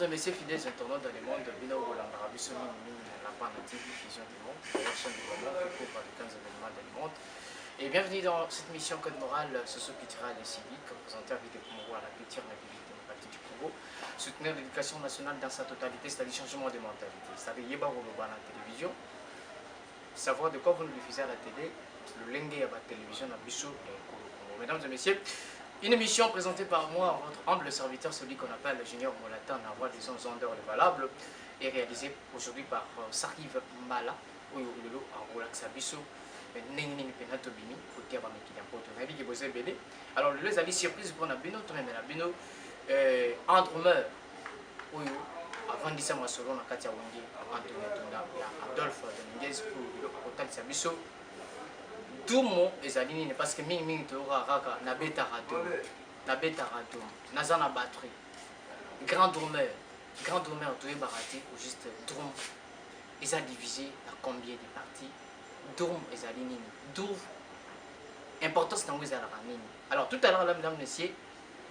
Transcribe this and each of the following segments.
et messieurs fidèles internautes dans le monde, Bino Rolanda, Bissoni, la Panative, Vision du monde, la chaîne du monde qui couvre les 15 événements du monde. Et bienvenue dans cette mission Code Moral, socio-culturelle et civique, présentée avec des promouvoir la culture et la vie démocratique du Congo, soutenir l'éducation nationale dans sa totalité, c'est-à-dire changement de mentalité. C'est-à-dire Yeba Roloba à la télévision, savoir de quoi vous nous diffusez à la télé, le Lengue à la télévision, à Bissot et Congo. Mesdames et messieurs, une émission présentée par moi, votre humble serviteur, celui qu'on appelle le Junior Molatan, la voix des ondes valables, et réalisée aujourd'hui par Sariv Mala, ou Lolo en Relax Abisso, Nengini Penato Bimi, côté avant qui n'a pas ton avis qui vous est belé. Alors, les avis surprise pour la Bino, toi même la Bino, Andromeur, ou avant de ma solo, na Katia Wengi, Anthony Tona, Adolphe Dominguez, ou le Hotel Sabisso. Tout le monde est aligné parce que Ming Tora Raka, Nabeta Radom, Nazana Batterie, Grand Dormeur, tout est baraté, ou juste Drum, ils ont divisé à combien de parties, Drum est aligné, d'où importance dans vous à la ramine. Alors tout à l'heure, là, mesdames et messieurs,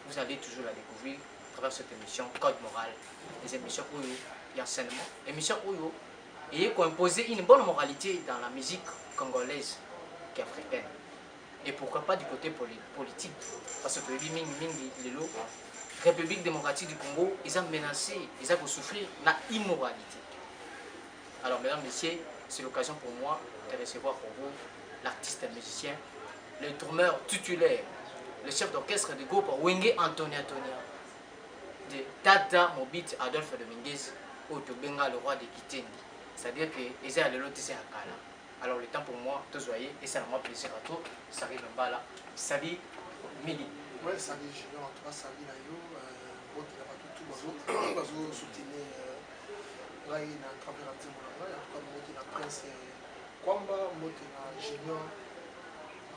vous allez toujours la découvrir à travers cette émission Code Moral, des émissions où il y a enseignement, émissions où il y a imposé une bonne moralité dans la musique congolaise. Africaine. Et pourquoi pas du côté politique, parce que la République démocratique du Congo, ils ont menacé, ils ont souffrir de l'immoralité. Alors mesdames, messieurs, c'est l'occasion pour moi de recevoir pour vous l'artiste musicien, le drummeur titulaire, le chef d'orchestre du groupe Wenge Anthony, de Tata Mobit Adolphe Dominguez, ou Tobenga le roi de Kitendi. C'est-à-dire qu'ils ont allé l'autre à Kala. Alors le temps pour moi, tous voyez, et ça m'a plaisir à tout. Salut Mbala, salut Mili. Oui, salut Junior, en tout cas, salut Nayo. Tout soutenir là, il y a un travers à dire, en tout cas, moi, la presse, Kwamba, moi, Junior,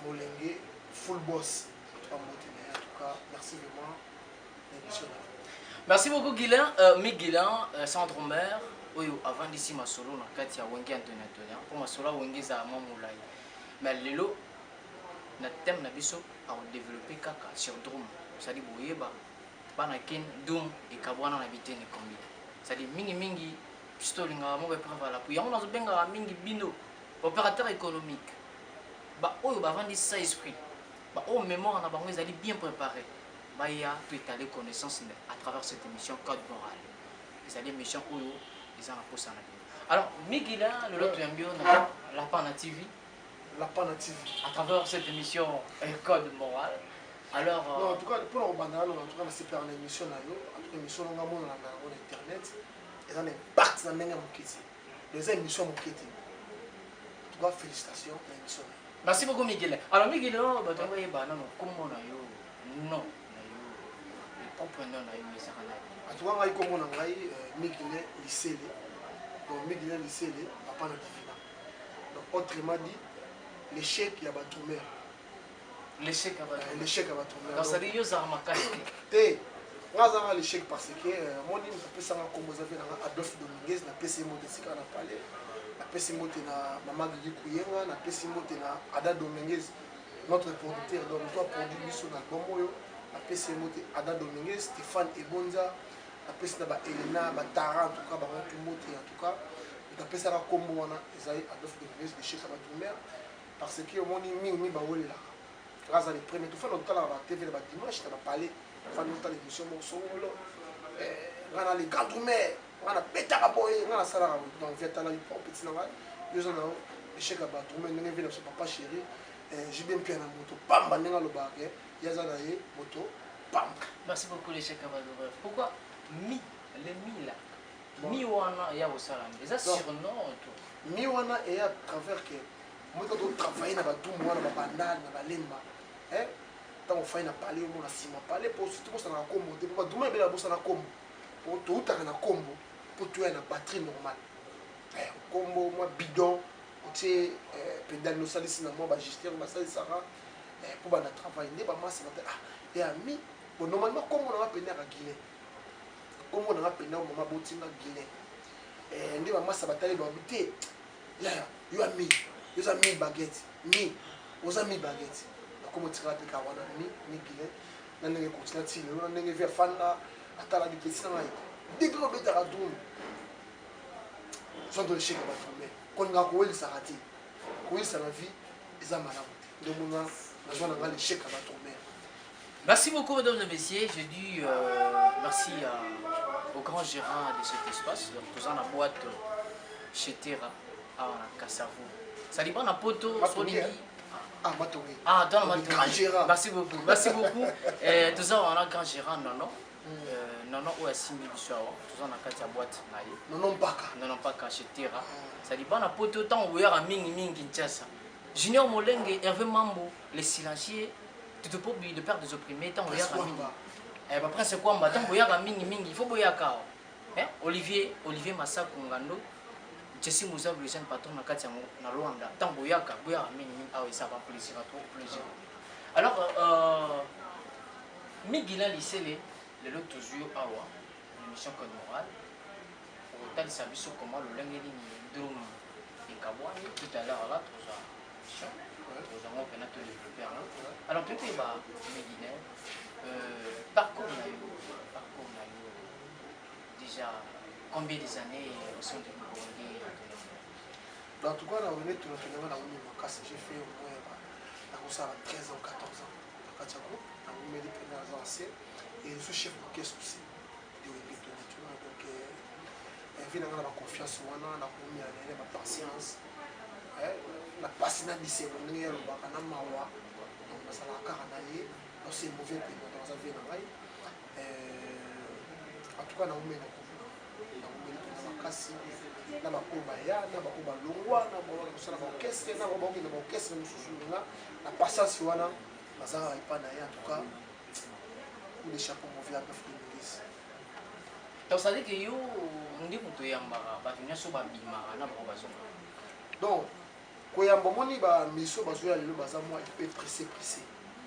Molenge, full boss. En tout cas, merci vraiment. Merci beaucoup, Guilain. Miguelin, Sandromer. Oui, avant d'ici ma solo na kati ya Wenge Anthony pour ma solo Wenge za mamulai mais lelo na thème na biso à développer kaka sur drum ça dit boyeba bana kin dum et kabwana na bitene kombi ça dit mingi pistolinga mo be prévala pour yango na benga mingi bino opérateur économique ba oyo ba vandi ça esprit ba o mémoire na bango ezali bien préparé ba ya tout étaler connaissance à travers cette émission Code Moral c'est une émission où alors, Miguelin, le lot de la Pana TV. La Pana TV. À travers cette émission Code Moral. Alors. Non, en tout cas, pour le banal, en tout cas, c'est par l'émission, en tout cas, l'émission, on a mon internet. Et on est parti dans le marketing. Les émissions marketing. En tout cas, félicitations, l'émission. Merci beaucoup, Miguelin. Alors, Miguelin, tu vois, comment on a eu. Non, comprenons, on a eu, mais ça n'a pas. En tout cas, comme on a eu, Miguelin, lycée. Donc, Miguelin, lycée, la Pana TV. Donc, autrement dit, l'échec, il y a un tourneur. L'échec à battre. L'échec à battre. Donc ça dit que ça m'a caché. Moi, l'échec parce que moi, je suis comme vous avez Adolphe Dominguez, na PC Mote Sika na parlé, na PC Mote na Maman Guigui Kouyenga, na PC Mote na Ada Dominguez, notre producteur, donc toi produit sur l'album Moyo, na PC Mote Ada Dominguez, Stéphane Ebonza, na PC na Elena, Tara, en tout cas, tout Mote en tout cas, na PC na Combo wana, Esaïe Adolphe Dominguez, l'échec à battre parce que moi, mi baoule là. Grâce à les premiers, tout le monde a la TV, le dimanche, on a parlé, on a l'émission, on a les grands mères, on a pété à boy, on a la salle, on a fait un petit naval, nous avons échec à battre, on a vu notre papa chéri, j'ai bien pris un moto, pam, on a le baguette, il y a un moto, pam. Merci beaucoup, l'échec à battre. Pourquoi mi, les mi là, mi wana, il y a au salam, les surnoms et tout. Mi wana, et à travers que. Moi, quand on travaille dans le monde, dans le banal, dans la lemba, quand on fait un palais, on a six palais, pour tout le monde, on a un combo. Pour tout le monde, on a un combo. Pour tout le monde, on a un combo. Pour tout le monde, on a une batterie normale. Combo, moi, bidon, tu sais, pédale, nous salis, moi, gestion, ma salis, ça va. Pour le travail, moi, c'est ah, et ami, normalement, comme on a peine à Guinée, comme on a peine à Maman Botina Guinée, et moi, ça va t'aller dans l'habité. Là, il y a mis. Vous avez 1000 baguettes. 1000. Vous avez 1000 baguettes. Comment tu vas te faire 1000 guillemets? Vous avez continué à tirer. Vous avez fait fan là. Attends la vitesse. dès que on met à retour sont dans l'échec à tomber quand on a coué ça raté coué ça la vie ils ont malade donc on a l'échec à tomber. Merci beaucoup, mesdames et messieurs. Je dis merci au grand gérant de cet espace. Donc, nous avons la boîte chez Terra à Kassavo. Ça dépend de la poto. Ah, Matongi. Ah, dans le grand gérant. Merci beaucoup. Merci beaucoup. Nous avons un grand gérant, Nono. Nono, où est-ce que nous avons la boîte? Non, pas qu'à. Non, pas qu'à chez Terra. Ça dépend de la poto. Tant où il y a un ming Kinshasa. Junior Molenge, Hervé Mambo, les silencieux. Tu te peux oublier de perdre des opprimés, tant que après c'est quoi, tant que il faut boya kao. Olivier Massa Kongando, Jessie Moussa, le jeune patron de Katia na Rwanda, tant que boya mingi, ah oui, ça va plaisir à toi, plaisir. Alors, Miguel lycée, le lot toujours à wa, l'émission Code Moral, pour tal service comment le langeli ni drum et kabwani, tout à l'heure là, tout ça. Nous avons fait notre développer. Alors, tout est bas, Méguinet, parcours déjà combien des années sont de Burundi? En tout cas, on est tout le temps dans le j'ai fait au moins 13 ans, 14 ans à Katiago, dans les premières années, et je suis chef d'orchestre aussi de Wembeto. Donc, il y a la confiance, on a la patience. La patience c'est mon nez le bakana mawa donc ça la caranaye c'est mauvais que dans sa vie en tout cas na umena na kasi na bakoba ya na bakoba longwa na ba sala ba orchestre na ba ba orchestre mususu na patience wana bazara ipa na ya en tout cas ou les chapeaux mauvais à peu près donc ça dit que yo ndi muto yamba ba nyonso ba bima na ba ba zonga donc koyamba moni ba miso bazoya lelo baza moi peu pressé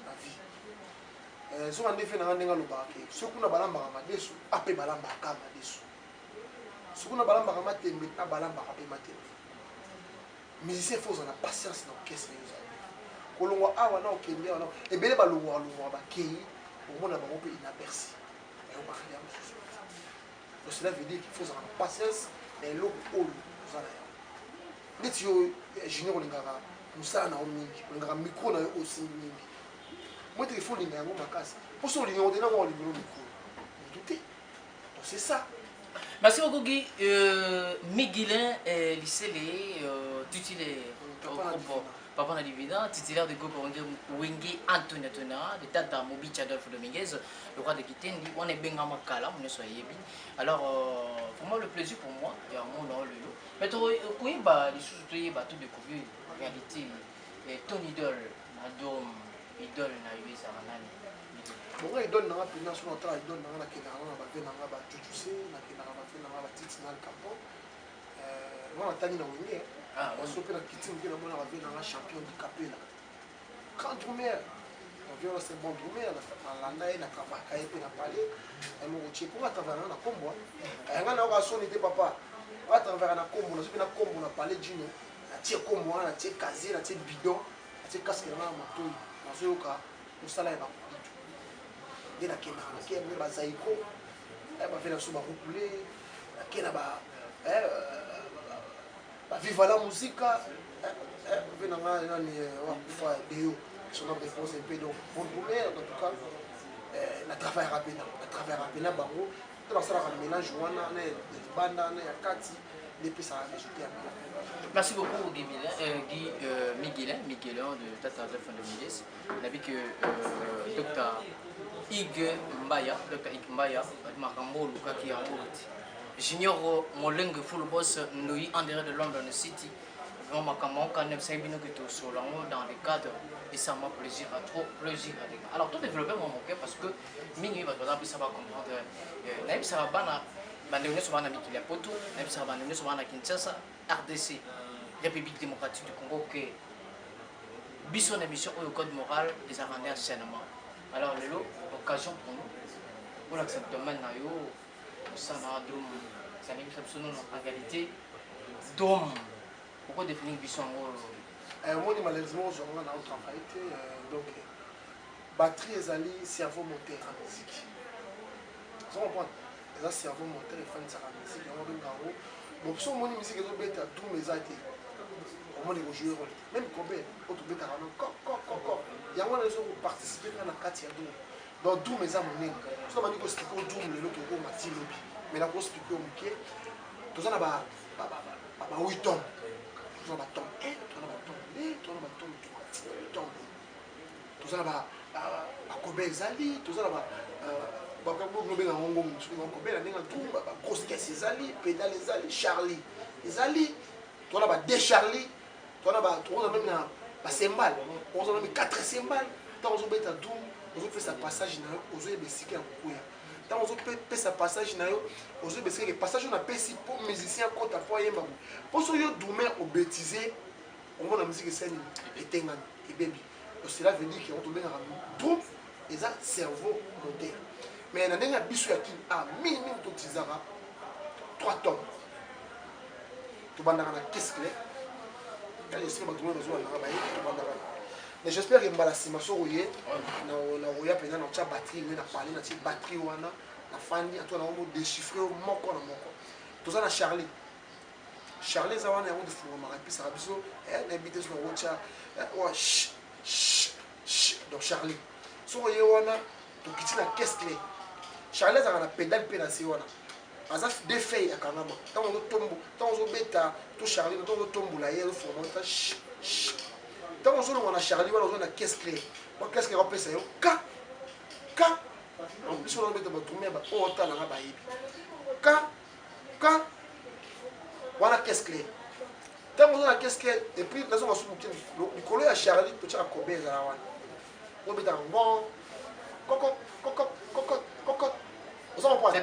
la vie so ande fe na ndenga lobaka so kuna balamba ka madesu ape balamba ka madesu so kuna balamba ka matembe na balamba ka pe matembe musicien faut en patience na orchestre yo kolongwa awa na okende wana ebele balongwa ba kei au monde ba ko inaperçu et on va rien donc cela veut dire qu'il faut en patience et l'eau au zala neti yo junior olingaka mosala na yo mingi olingaka micro na yo aussi mingi moi te faut olinga yango makasi mpo so olinga otena ngo olingelo micro motu te donc c'est ça. Merci beaucoup Guy. Miguelin Lissele, titulaire au groupe Papa na Divina, titulaire du groupe Wenge Antonio Tonara, de Tata Mobic Adolphe Dominguez, le roi de Kitendi, on est bien Makala, on est soyez bien. Alors, pour moi, le plaisir pour moi, il y a un monde dans le lot. Mais tu vois, les choses tu as tout découvert, en réalité, ton idole, Adom, idole, na eu ça, bon idole na pina sur notre idole na ki na ba vena na ba chuchuse na ki na ba vena na ba titi na campo on tani na wenge on so pe na kiti mpe na mona ba vena na champion du capela grand drummer on vient c'est bon drummer na landa na kaba kai pe na pale et mon routier pour atravers na kombo nga na ka soni te papa à travers na kombo na so pe na kombo na pale dino na tie kombo na tie kazi na tie bidon na tie casque na moto na so ka musala ba de la kena qui est ba zaiko ba fait la sous ba rouler la kena ba viva la musique venant na ni wa fa deo son réponse un peu donc bon premier en tout cas na travail rapide na bango dans ça la mélange wana na banda na yakati depuis ça a ajouté à merci beaucoup Guy Miguelin de Tata Adolphe Dominguez. On a vu que Dr. Ig Mbaya, Makambo Lukaki Amouti. Junior Moleng Full Boss Noui en dehors de London City. Vraiment Makambo quand même c'est bien que tu sois là dans le cadre et ça m'a plaisir à trop plaisir à des. Alors tout développer mon cœur parce que Mingi par exemple ça va comprendre. Naïb ça va bana bandewne so bana Mikili Poto, naïb ça va bandewne so bana Kinshasa, RDC, République démocratique du Congo que Bisson émission au code moral des arrendés enseignement. Alors, l'occasion pour nous, pour l'accepter maintenant, ça n'a pas en réalité, d'homme. Pourquoi définir Bisson? Moi, malheureusement, je suis en travail. Donc, batterie et cerveau monté en musique. Vous comprenez? eza cerveau moteur efanisaka musique yango benga yango bon so omoni musique ezobeta drum eza te omoni kojouer role te même combien oyo tobetaka no koko yango wana ezo koparticipe kaka na kati ya drum donc drum eza monene so nabandi koexplike o drum lelo tokoma ti lobi mais nakoexplike o moke toza na ba 8 tomes toza na batome 1 toza na batome 2 toza na batome 3 tome toza na bakobe ezali toza na bakobenga ngongo mosuku bakobela ndenge drum bagrosse caisse ezali pédale ezali charlie ezali toza na ba 2 charlie toza na même na basembale oza na 4 sembale ntango ozobeta drum ozopesa passage na yo ozoyeba esika ya kokwea ntango ozopesa passage na yo ozoyeba esika ke passage oyo napesi mpo musicien akota mpo ayemba bo mpo so yo drumer obétise omona musike esani etengani ebebi donc cela veut dire ke yango tobengaka drum eza cerveau moteur mais na ndenge ya biso ya kini mingi totizaka 3 tomes tobandaka na caisse clé kali esika badrumer bazobandaka baye tobandaka mais j'espère que mbala nsima soko ye na oya mpenza na otya batterie ngai na parle na tie batterie wana na fandi ato na omo déchiffre moko na moko toza na charlie eza wana yango tofungamaka episaka biso nayebi te soki okotya donc charlie soko ye wana tokiti na caisse clé charlie azalaka na pédale mpe na se wana aza 2 feuille akangama ntango ozobeta to charlie ntango ozotombola ye azofungama ta ntango ozolongwa na charlie wana ozo na caisse clé ba caisse clé opesa yo ka biso nazobeta badrumer oyo otalanga bayebi ka wana caisse clé ntango ozo na caisse clé epuis nazonga so moke likolo ya charlie totyaka kobe ezala wana ozobetaka ngon kokot oza comprendre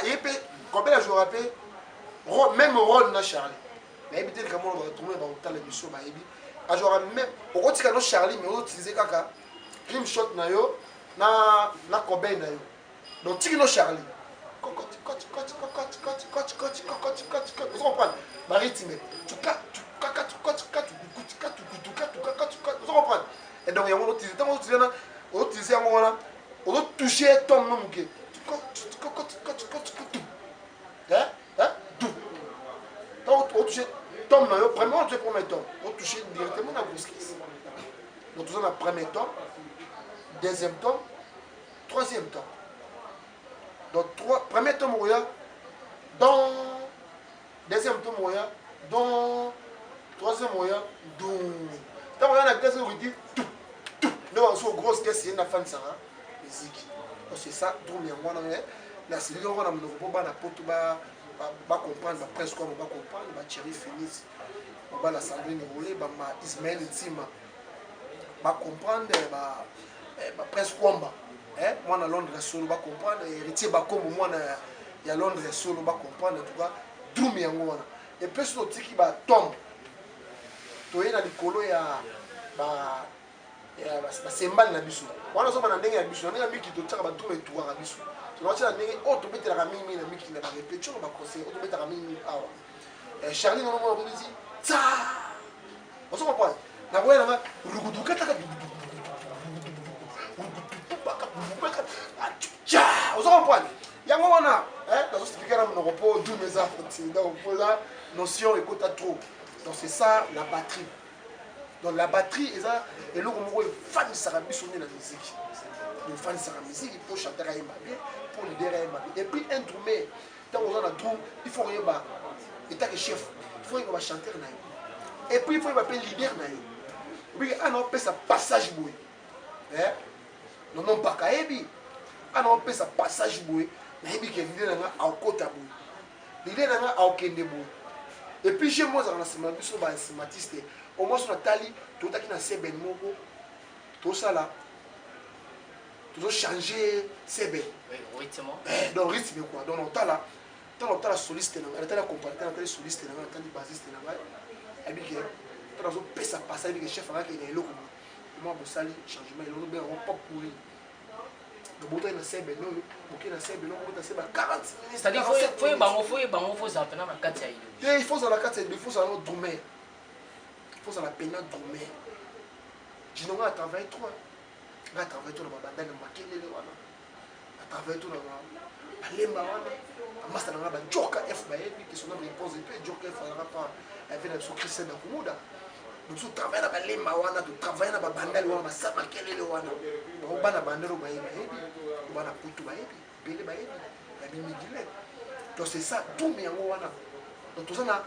ye mpe kobe ajouera mpe même rôle na charlie nayebi te likambo wana badrumer baotala biso bayebi ajouera même okotika no charlie mais ozoutilize kaka rim shot na yo na kobe na yo donc tiki no charlie ozo comprendre barythme ozo comprendre et donc yango ozoutilize ntango ozoutilize yango wana ozotouche tome no moke otouche tome na yo premièrement tu es premier tome otouche directement na grosse caisse donc toza na premier tome deuxième tome troisième tome donc premier tome oya dans deuxième tome oya dans troisième oya dou ntango oya na caisse okiti nde waso grosse caisse ye na fanisaka musique donc c'est ça drum yango wana na selili yango na monoko mpo bana poto bacomprendre bapresse comme bacomprendre bathierry fénis bana sandrine role bama ismael ntima bacomprendre bapresse kwamba mwana londres solo bacomprendre héritier bakombo mwana ya londres solo bacomprendre en tout cas drum yango wana epuis so totiki batombe toye na likolo ya basembali na biso wana ozoba na ndenge ya biso na ndenge ya miki totyaka badrum etukaka biso tonatia na ndenge oyo tobetelaka mingi na miki na barepétition na baconseil oyo tobetaka mingi awa charlie nanomona kobisi ta ozo comprendre nakoya nanga rugudukataka ozo comprendre yango wana nazosipike na monoko mpo drum eza donc mpoza notion ekota trop donc c'est ça la batterie. Donc la batterie eza eloko moko efanisaka biso nde na musique efanisaka musique mpo chanteur ayemba bien mpo leader ayemba bien et puis un drummer ntango oza na drum il faut koyeba etake chef il faut koyeba bachanteur na yo et puis il faut koyeba mpe leader na yo obiki ana opesa passage boye nono mpaka ayebi ana opesa passage boye nayebi ke leader na nga aokota boye leader na nga aokende boye et puis je mo ezaka na nsima na biso bainstrumentiste au moins sur la tali tout à qui n'a seben moko tout ça là tout changer seben rythme donc rythme quoi donc on t'a la soliste on t'a la compagnie on t'a la soliste on t'a la bassiste et puis que dans un pesa passer avec le chef avec il est là moi bon sali changement il est bien on pas pourri le bouton na seben non bouquet na seben non bouton seben 40 c'est-à-dire faut ça pendant la 4 il faut ça la 4 il faut ça notre drummer il faut ça la peine drummer je n'ai pas travaillé trop na babanda na makelele wana travaille tout dans balemba wana master nanga ba joka F ba yebi qui son réponse et puis joka F ala pas avec la Christian da kumuda donc tu travaille na balemba wana tu travaille na ba bandali wana ba sama kelele wana ba bana bandero ba yebi bana putu ba yebi bele ba yebi ba mimigile donc c'est ça tout mais yango wana donc tout ça na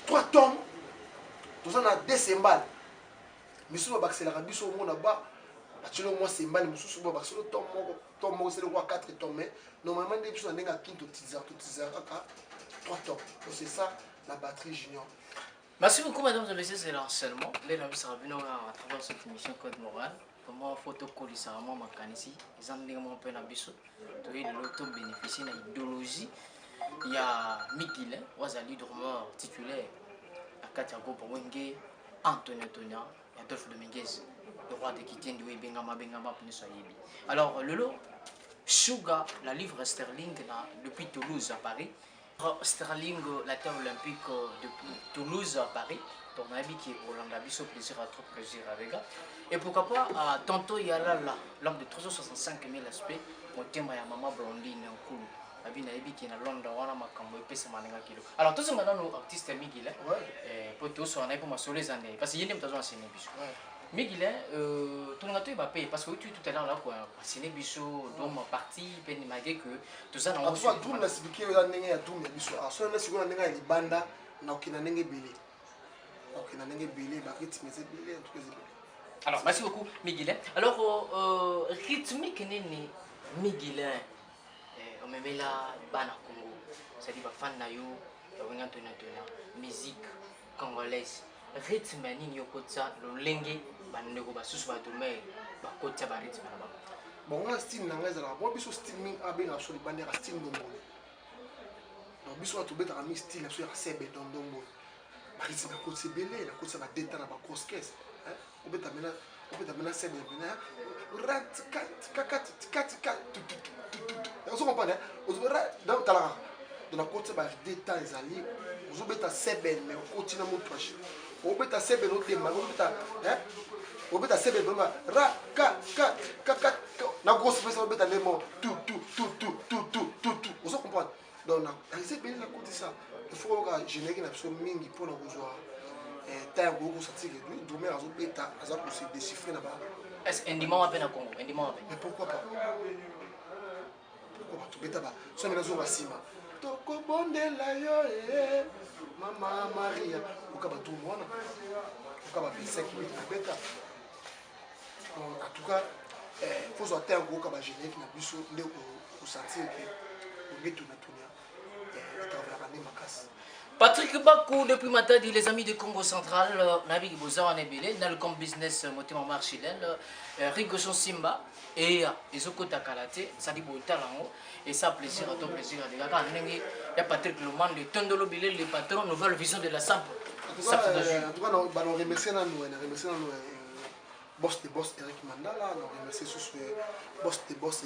3 tomes tout ça na 2 cymbales misu ba accélérer biso mo na ba batilo moi cymbale mususu ba basolo tom moko c'est le roi 4 tomes mais normalement des biso na nga quinto teaser 3 tomes donc c'est ça la batterie junior. Merci beaucoup mesdames et messieurs, c'est l'enseignement. Les amis sera venu à travers cette émission Code Moral. Comment photo coller ma makanisi, ils ont dit mon peu na biso. Tu vois l'auto bénéficier de l'idéologie. Il y a Mikile, Wazali Dormeur titulaire, Akatiago Wenge, Antonio Tonia, et Adolphe Dominguez, le roi de Kitien de Bengama Punisoyebi. Alors, Lolo, Sugar, la livre Sterling depuis Toulouse à Paris. Sterling, la terre olympique depuis Toulouse à Paris. Ton ami qui est Hollande, Bisso, plaisir à trop plaisir avec eux. Et pourquoi pas, tantôt il y a là, l'homme de 365 000 aspects, mon thème à maman Blondine, un coup. Qui est à Londres, on a ma cambo et kilo. Alors, tous ces maintenant, artistes Miguel, pour tous, on a pour ma les années. Parce qu'il y a des besoins à Séné Bissou. Miguel, ton gâteau va payer parce que tu tout à l'heure là, quoi, Séné Bissou, dans ma partie, peine malgré que tout ça, on va tout l'expliquer aux années à tout, mais Bissou. Alors, soit on est sur un nègre, il banda, n'a aucun nègre belé. Aucun nègre belé, bah, rythme, c'est belé, en tout cas, c'est belé. Alors, merci beaucoup, Miguel. Alors, rythmique, n'est Miguel. On me met là, Bana Congo, c'est-à-dire fan nayo, musique congolaise, rythme ni yokotsa, le lengue, bandeko ba susu ba domé, ba kotsa ba rythme là-bas. Bon, on a style nangaise là, bon, biso style ming abe sur les bandes style ndombo. Donc biso a tout bête à mi style sur la sebe ndombo. Ba rythme ko c'est belé, la kotsa ba déta na ba grosse caisse, hein. On peut t'amener sebe bena, rat kat vous comprenez? Donc, dans la côte, des détails, vous avez ta seben, mais on continue à monter. On peut ta seben, on démarre, on peut ta seben, ra, ka, la grosse personne, on peut ta lémon, tout. Vous comprenez? Donc, la seben, la côte, ça. Il faut que je n'ai qu'une absolue mingi pour nous voir. Tant que vous sortez, vous mettez à bêta, à se déchiffrer là-bas. Est-ce qu'un dimanche à peine à Congo? Mais pourquoi pas? Tu bêta pas. So maintenant zo basima. Toko bondela yo Mama Maria. Ukaba tout mwana. Ukaba 25 minutes na bêta. En tout cas, faut so atteindre ukaba générique na biso nde ko sentir que on est tout na tunia. Travailler na makasi. Patrick Bakou depuis Matadi, les amis de Congo Central, Nabi Boza en Ebele, dans le com business Motema Marchilel, Rigoson Simba et Ezoko Takalate, ça dit Botalango, et ça plaisir à ton plaisir à des gars. Il y a Patrick Loman, le Tondolo Bilé, le patron, nouvelle vision de la sample. En tout cas, on remercie boss de boss Eric Mandala, on remercie tous boss de boss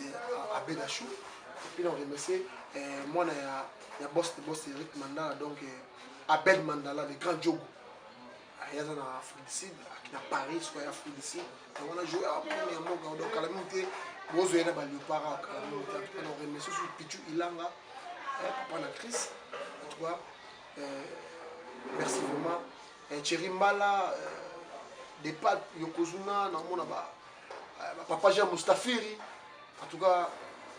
Abedachou, et puis on remercie moi il y a boss de boss Eric Mandala, donc Abed Mandala, le grand Diogo. Il y a en Afrique du Sud, à Paris, soit en Afrique du Sud. On a joué à Moga, donc à la minute, on a joué à Léopara, on remercie sur Pichu Ilanga, Papa Chris, en tout cas, merci vraiment. Thierry Mbala, des pattes, Yokozuna, Papa Jean Moustafiri, en tout cas,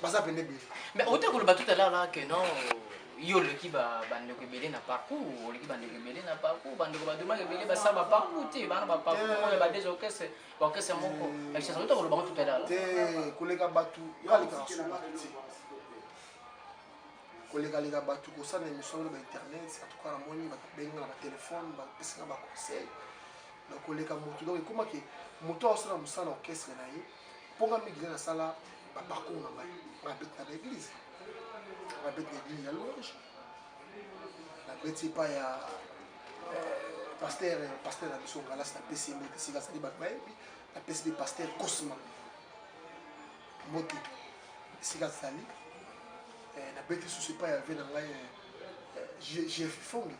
Baza Benébé. Mais autant que le bateau tout à l'heure là, que non. Yo le qui va bande que belé n'a pas coup, le qui bande que belé n'a pas coup, bande que baduma que belé ça va pas coûter, bande va pas coup, il va des orchestres, orchestre moko. Mais c'est autant que le bateau tout à l'heure. Te collègue batu, ya les gars sur batu. Collègue batu ko ça émission sur internet, en tout cas la moni va benga na téléphone, va pesa ba conseil. Le collègue moto donc comment que moto osala musala orchestre na ye, ponga migrer na sala ba parcours na ba, on habite à l'église. La bête l'église à louange. La bête c'est pas ya pasteur la mission galas la PC moto si gasa di bakbaye la PC pasteur Cosma moto si gasa li la bête sous c'est pas ya vena ngai j'ai fongi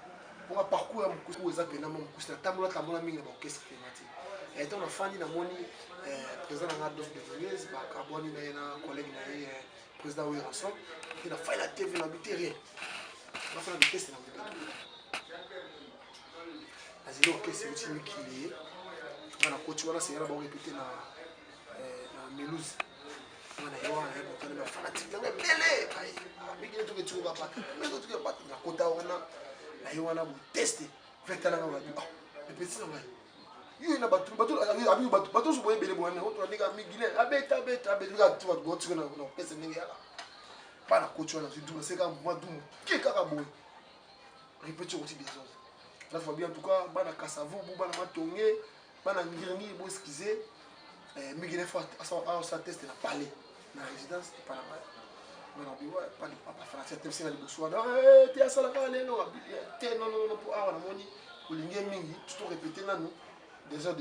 pour un parcours à mon coup aux appels na mon coup c'est tamola mingi na orchestre thématique Et donc, on a fait le président de Adolphe Dominguez, un collègue, président de Ranson, il a fait la TV, il n'a habité rien. On a fait la vitesse, il n'a habité rien. Il a c'est aussi lui qui est. On a coach, on a essayé de répéter dans Mélouse. On a eu un fanatique, on a belé. Il a tout que tu vas pas. Il a tout que tu vas pas. On a testé. Fait que les petits sont là. Il y a bateau sur boye belé boye on a dit que migile abet tu vas go tu na pesa ningi ala pas na coach on a dit c'est quand moi dum qui kaka boye répéter aussi des choses là faut bien en tout cas bana kasavo bana matongé bana ngiringi bo excuser migile faut à sa test na parler na résidence pas na mal mais on dit ouais pas de papa faire cette test na liboso na tu as ça là non pour avoir moni pour lingi mingi tout répéter na nous des heures.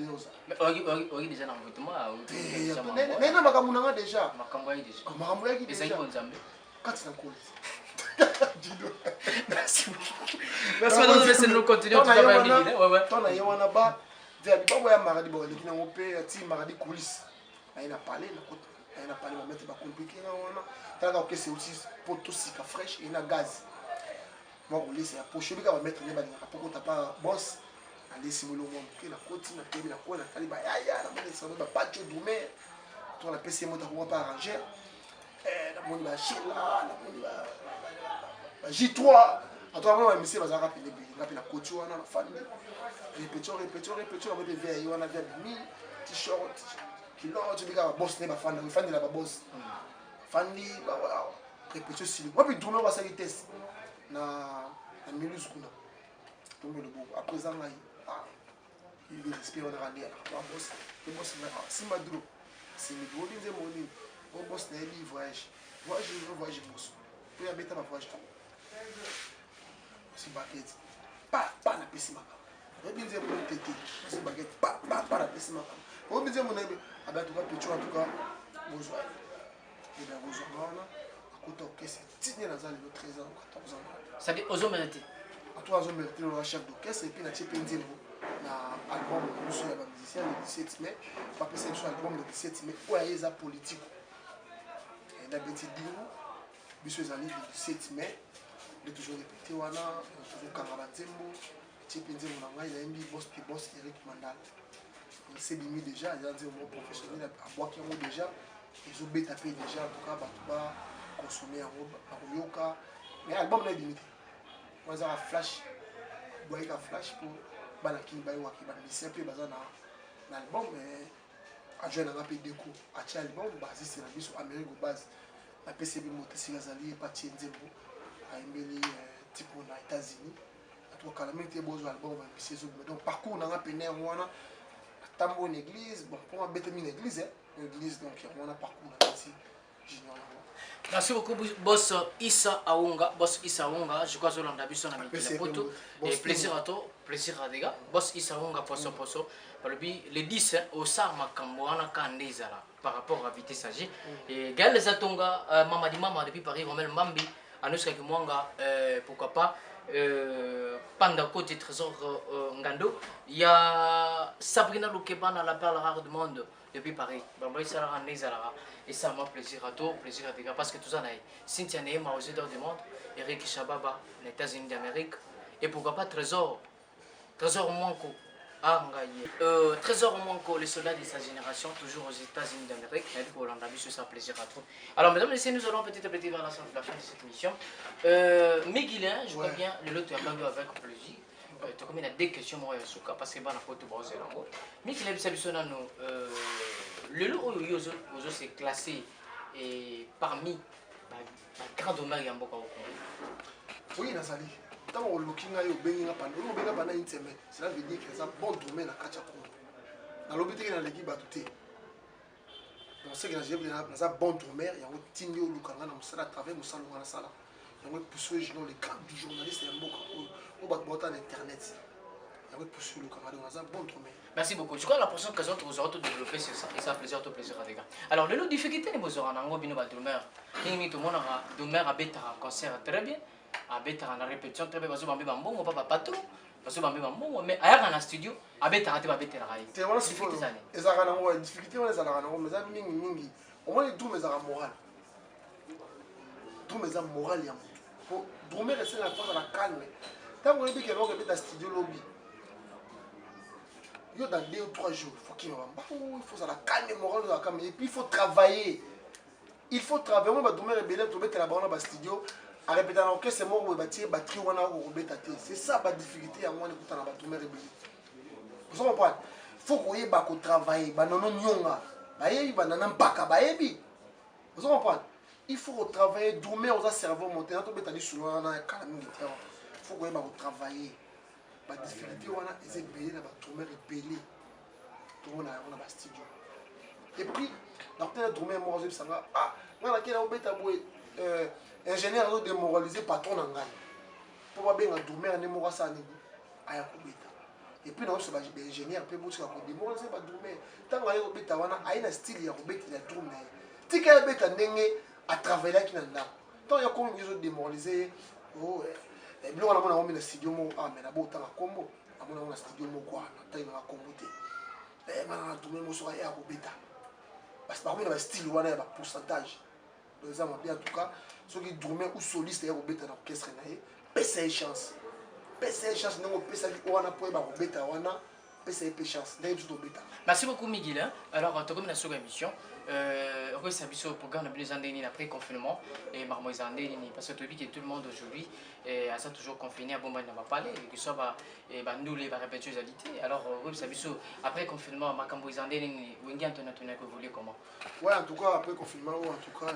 Mais on déjà dans le mouvement. Mais non, makamuna déjà. Makamboya déjà. Makamboya qui déjà. Quand tu n'as Merci beaucoup. Merci madame, laissez-nous continuer. Tu vas pas midi. Ouais ouais. Ton aïe wana ba. Vers ba boya maradi bo le kina ngopé ti maradi coulisses. Aïe na parlé na côté. Aïe na parlé ba mettre ba compliqué na wana. Tala ka c'est aussi poto sika fraîche et na gaz. Moi on laisse la poche bika ba mettre ne ba na poko ta pas boss. Allez simuler mon bouquet la côte na télé la quoi na taliba ya na mane ça ba pas de doumé toi la PC moi ta pas arranger la moni ba chila la moni ba J3 à toi moi monsieur ba za rappeler la côte wana na famille répétition avec des verres wana verre mi t-shirt kilo tu dis ka boss ne ba fan la ba boss fandi ba répétition si moi puis doumé ba ça test na Mélouse kuna tombe le beau après ça il respire on a ramené à boss le boss là si madro si me doit dire mon au boss là il voyage boss puis habiter ma voyage si baguette pas na pesi maka on bien dire mon tété si baguette pas na pesi maka on bien dire mon ami en tout cas petit en tout cas bonjour et bien bonjour là à côté ok c'est tigné dans les 13 ans 14 ans ça dit aux hommes mérité à toi aux hommes mérité le chef d'orchestre et puis na tchependie na album nous sommes les musiciens le 17 mai pas que c'est sur album le 17 mai quoi est ça politique et d'habitude dire monsieur Zali le 17 mai il est toujours répété wana toujours Kangaba Zembo tchependie mon ngai il a mis boss Eric Mandal il s'est mis déjà il a dit au mot professionnel à boire qui ont déjà ils ont tapé déjà en tout cas bah consommer en robe mais album là limité moi ça flash boire un flash pour balaki bayi waki ba lycée pe baza na album mais a joué na rapide déco a tia album basé na biso Amérique au base la PCB motesi gazali pa tienzembo a embeli tipo na États-Unis a to calamité bozo album ba biso donc parcours na pené wana tambo une église bon pour bête une église donc on a parcours na petit junior. Merci beaucoup, boss Issa Aounga. Boss Issa Aounga, je crois que l'on a vu son ami Photo. Et plaisir à toi, plaisir à des gars. Boss Issa Aounga, poso. Les 10 au Sarma Kamouana Kandezala par rapport à Vitesse AG. Et Gaël Zatonga, Mamadi Mama depuis Paris, Romel Mambi, Anouska Kimwanga, pourquoi pas. Pendant côté Trésor Ngando, il y a Sabrina Loukebana, la perle rare du monde depuis Paris. Et ça m'a plaisir à toi, plaisir à tes gars, parce que tout ça, Cynthia Nehema aux États du monde, Eric Shababa, les États-Unis d'Amérique, et pourquoi pas Trésor Mwanko, Trésor Mwanko, les soldats de sa génération, toujours aux États-Unis d'Amérique, et pour l'Andabi, c'est ça, plaisir à toi. Alors, mesdames et messieurs, nous allons petit à petit vers la fin de cette émission. Miguelin, je crois bien, le lot, tu as pas vu avec plaisir. Tu as des questions, moi, parce que je vais vous Miguelin, le lot où c'est classé parmi les grands domaines en Boka. Oui, Nazali. Tant que looking à pendant une semaine, cela veut dire que c'est un bon domaine à Kachako. Dans l'objet de l'équipe à tout. On sait que dans un bon domaine, il y a un team au Lukanga dans à travers le salon à la salle. Il y a un pousseur les cadres du journaliste et un Boka au bas internet. Il y a un pousseur le Lukanga dans un bon domaine. Merci beaucoup. Je crois que la prochaine occasion que vous aurez développé, c'est ça. Et ça plaisir à des gars. Alors, le lot de difficulté, nous aurons un gros bino domaine. Tout le monde a domaine à bêta un concert très bien. À bêta en répétition très bien. Parce que on pas patron. parce que mais aya na studio abeta ate babetela kai te wana sifo ezaka na ngo difficulté wana ezaka na ngo mais ça mingi mingi au moins tout mais ezaka moral tout mais ça moral ya mutu pour dormir rester na force la calme tant que biki ngo beta studio lobby yo dans 2 ou 3 jours faut qu'il va il faut ça la calme moral la calme et puis il faut travailler on va dormir rebelle to beta la bana ba studio à répéter alors que c'est mort ou bâtir batterie wana ou beta c'est ça la difficulté à moi écouter na ba dormir rebelle vous comprenez faut qu'on y ait travailler banono nyonga bayebi banana mpaka bayebi vous comprenez il faut travailler dormir aux cerveau monter to beta di souvent na kala mingi tiao faut qu'on y ait travailler ba difficulté wana eze belé na ba dormir rebelle tout on a ba studio et puis docteur dormir moi je sanga ah ngala kela obeta boy ingénieur de démoraliser patron na ngai pour ba benga dormir ne mo sa ni aya kubeta et puis non c'est ba ingénieur pe botika ko démoraliser ba dormir tango ayo obeta wana aina style ya obeta ya dormir tika beta ndenge a travailler ki na nda tant ya ko ngizo démoraliser oh bilo wana mona omina studio mo amena bota ka kombo amona mona studio mo kwa na tayi na kombo te mana dormir mo so ya obeta parce que parmi le style wana ya ba pourcentage par exemple bien en tout cas ceux qui dormaient ou solistes ya obeta na orchestre na ye pesa chance non pesa ki wana po ba obeta wana pesa pe chance ndai tout obeta. Merci beaucoup Miguel. Alors tu comme la seconde émission oui c'est biso programme de Zandeni après confinement et marmo Zandeni parce que tu dis que tout le monde aujourd'hui a ça toujours confiné à bon na va parler que ça va nous les répétitivité alors oui c'est biso après confinement makambo Zandeni wengi Antoine évoluer comment. Ouais en tout cas après confinement en tout cas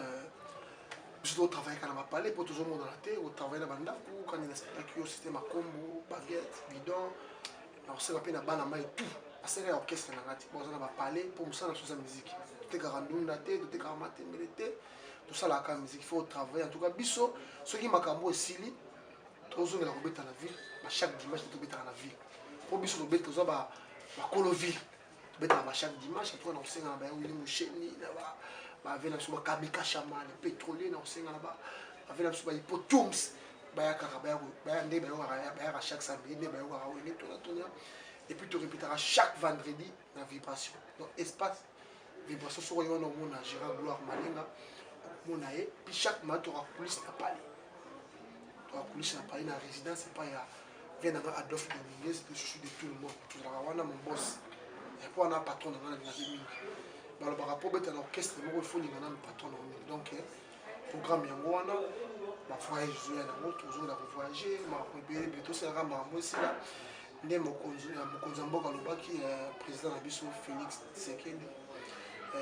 je dois travailler quand on va parler pour toujours monde dans la tête au travail dans banda ou quand il a système à combo baguette bidon alors c'est la peine à bana mai tout à c'est l'orchestre na ngati bon on va parler pour ça dans sa musique te garandunda te te karamate milité tout ça la musique il faut travailler en tout cas biso ceux qui makambo esili toujours la robeta la ville chaque dimanche to beta na ville pour biso robeta to ba kolo ville beta chaque dimanche to na senga na ba wili musheni na ba vena so ba kabika chama le pétrolier na senga na ba vena so ba hipotums ba ya karaba ba ndé ba ya chaque samedi ndé ba ya wili to na tonia et puis tu répéteras chaque vendredi la vibration donc espace vibration sur yo na mona Gérard Gloire Malinga mona et puis chaque matin tu auras police na parler tu auras police na parler na résidence c'est pas ya vient dans Adolphe Dominguez je suis de tout le monde tu auras wana mon boss et puis on a patron dans la mingi ba le rapport bet un orchestre mo il faut linga na patron donc programme yango wana ba voyage jouer na moto toujours la voyager ma rebelle bientôt c'est la ma moi c'est là ndé mokonzi mboka lobaki président na biso Félix Tshisekedi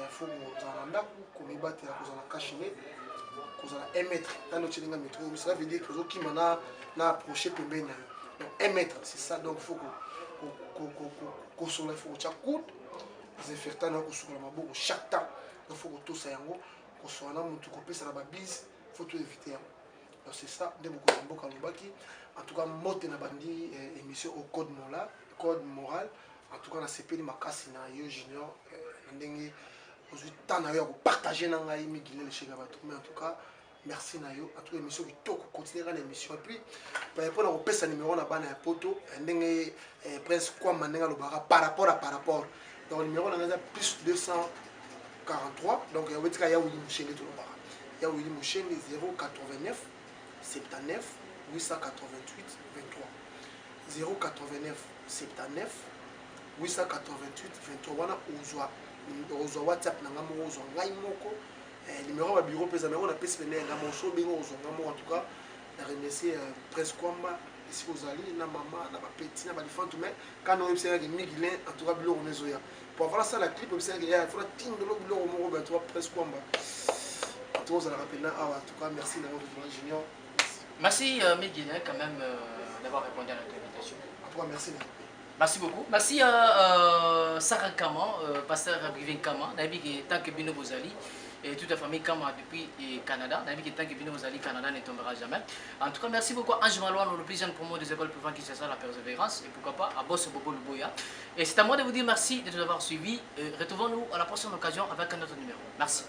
faut dans ndako komibatela kozala kashine kozala 1 mètre tano chilinga métro ça veut dire que zoki mana na approcher pembeni donc 1 mètre c'est ça donc faut ko sur la faut cha coude désinfectant na ko sur la maboko chaque temps donc faut ko tosa yango ko so na mutu ko pesa na ba bise faut tout éviter donc c'est ça ndé mboka lobaki en tout cas mote na bandi émission au code moral en tout cas na sepeli makasi na yo junior ndenge aujourd'hui tant na yo partager na ngai migile le chega bato mais en tout cas merci na yo en tout cas émission qui toko continuer na émission et puis pour na kopesa numéro na bana ya poto ndenge prince kwa mandenga lobara par rapport donc le numéro na ngai plus 243 donc ya wetika ya wili mushenge to lobara ya wili mushenge 089 79 888 23 089 79 888 23 wana ozwa WhatsApp na ngamo ozwa ngai moko numéro ba bureau pesa mais on a pesa na ngamo so bingo ozwa ngamo en tout cas na remercier Prince Kwamba ici aux alliés na maman na ba petit na ba difantu mais quand on observe que Miguelin en tout cas bilo mezo ya pour voir ça la clip observe que il faut ting de lo bilo mo ba toi Prince Kwamba tout ça la rappelle là en tout cas merci na votre ingénieur. Merci Miguel quand même d'avoir répondu à notre invitation. En tout cas merci. Merci beaucoup. Merci à Sarah Kama, pasteur Brivin Kama, tant que Bino Bozali et toute la famille Kama depuis le Canada. Tant que Bino Bozali, Canada ne tombera jamais. En tout cas, merci beaucoup à Ange Malouane, le président promo des écoles privées qui se la persévérance et pourquoi pas à Boss Bobo Luboya. Et c'est à moi de vous dire merci de nous avoir suivis. Retrouvons-nous à la prochaine occasion avec un autre numéro. Merci.